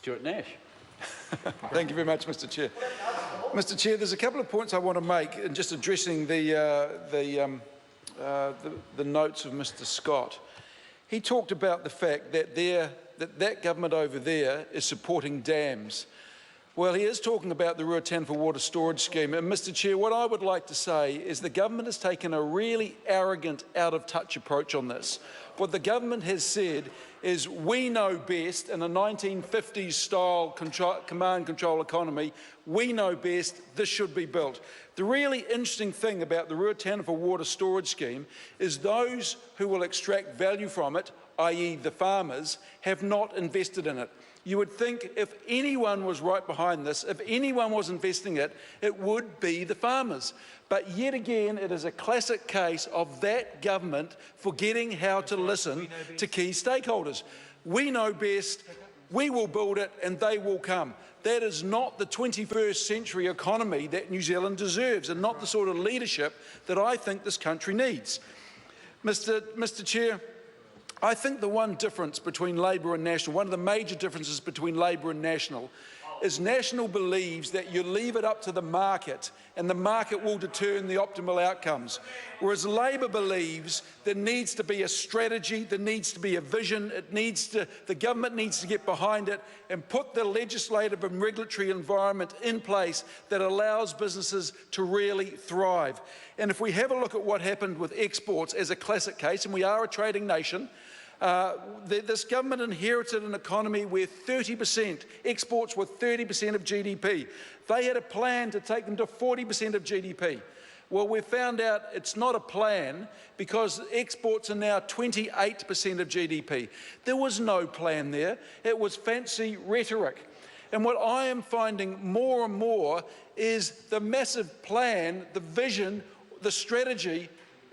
Stuart Nash. Thank you very much, Mr. Chair. Mr. Chair, there's a couple of points I want to make in just addressing the notes of Mr. Scott. He talked about the fact that that government over there is supporting dams. Well, he is talking about the Ruataniwha water storage scheme. And Mr. Chair, what I would like to say is the government has taken a really arrogant, out-of-touch approach on this. What the government has said is we know best in a 1950s style command control economy, we know best, this should be built. The really interesting thing about the Ruataniwha water storage scheme is those who will extract value from it, i.e. the farmers, have not invested in it. You would think if anyone was right behind this, if anyone was investing it, it would be the farmers. But yet again, it is a classic case of that government forgetting how to listen to key stakeholders. We know best, we will build it, and they will come. That is not the 21st century economy that New Zealand deserves, and not the sort of leadership that I think this country needs. Mr. Chair, I think the one difference between Labor and National, one of the major differences between Labor and National, is National believes that you leave it up to the market and the market will determine the optimal outcomes, whereas Labor believes there needs to be a strategy, there needs to be a vision, the government needs to get behind it and put the legislative and regulatory environment in place that allows businesses to really thrive. And if we have a look at what happened with exports as a classic case, and we are a trading nation, this government inherited an economy where exports were 30% of GDP. They had a plan to take them to 40% of GDP. Well, we found out it's not a plan because exports are now 28% of GDP. There was no plan there. It was fancy rhetoric. And what I am finding more and more is the massive plan, the vision, the strategy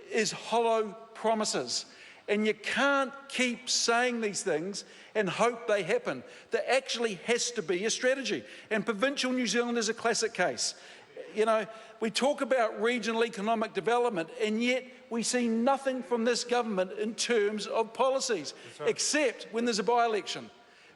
is hollow promises. And you can't keep saying these things and hope they happen. There actually has to be a strategy. And provincial New Zealand is a classic case. You know, we talk about regional economic development, and yet we see nothing from this government in terms of policies, except when there's a by-election.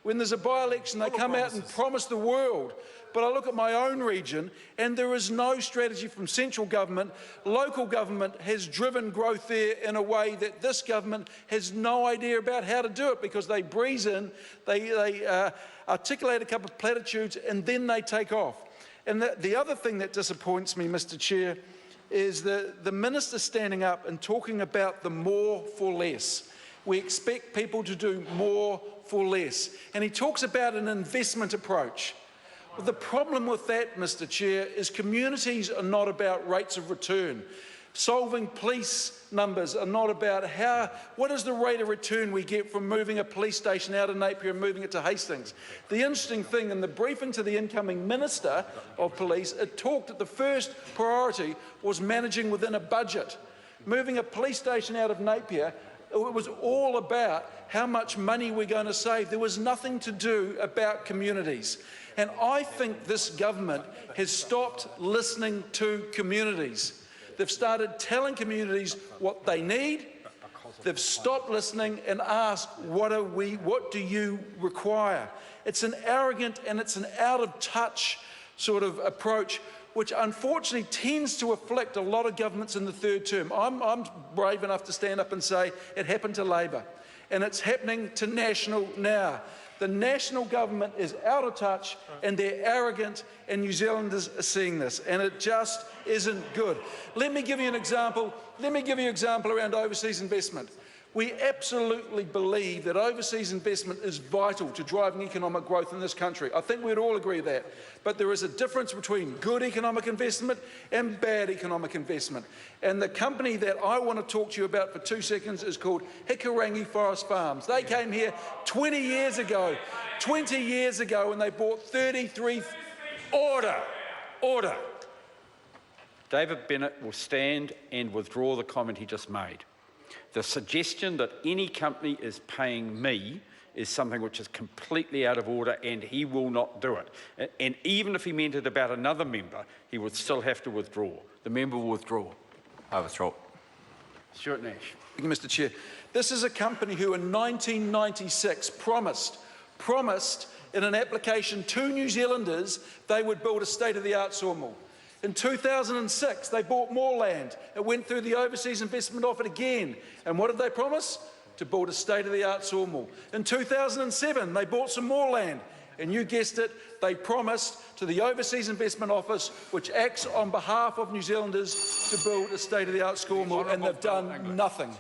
When there's a by-election, they come out and promise the world. But I look at my own region and there is no strategy from central government. Local government has driven growth there in a way that this government has no idea about how to do it, because they breeze in, they articulate a couple of platitudes and then they take off. And the other thing that disappoints me, Mr. Chair, is the minister standing up and talking about the more for less. We expect people to do more for less. And he talks about an investment approach. Well, the problem with that, Mr. Chair, is communities are not about rates of return. Solving police numbers are not about what is the rate of return we get from moving a police station out of Napier and moving it to Hastings. The interesting thing in the briefing to the incoming Minister of Police, it talked that the first priority was managing within a budget. Moving a police station out of Napier, it was all about how much money we're going to save. There was nothing to do about communities. And I think this government has stopped listening to communities. They've started telling communities what they need. They've stopped listening and asked, what do you require? It's an arrogant and it's an out-of-touch sort of approach, which unfortunately tends to afflict a lot of governments in the third term. I'm brave enough to stand up and say it happened to Labor, and it's happening to National now. The National government is out of touch and they're arrogant, and New Zealanders are seeing this, and it just isn't good. Let me give you an example. Let me give you an example around overseas investment. We absolutely believe that overseas investment is vital to driving economic growth in this country. I think we'd all agree that. But there is a difference between good economic investment and bad economic investment. And the company that I want to talk to you about for 2 seconds is called Hikurangi Forest Farms. They came here 20 years ago, and they bought 33... Order. David Bennett will stand and withdraw the comment he just made. The suggestion that any company is paying me is something which is completely out of order, and he will not do it. And even if he meant it about another member, he would still have to withdraw. The member will withdraw. I withdraw. Stuart Nash. Thank you, Mr. Chair. This is a company who in 1996 promised in an application to New Zealanders they would build a state-of-the-art sawmill. In 2006, they bought more land. It went through the overseas investment offer again. And what did they promise? To build a state-of-the-art sawmill. In 2007, they bought some more land. And you guessed it, they promised to the Overseas Investment Office, which acts on behalf of New Zealanders, to build a state-of-the-art sawmill, and they've done nothing.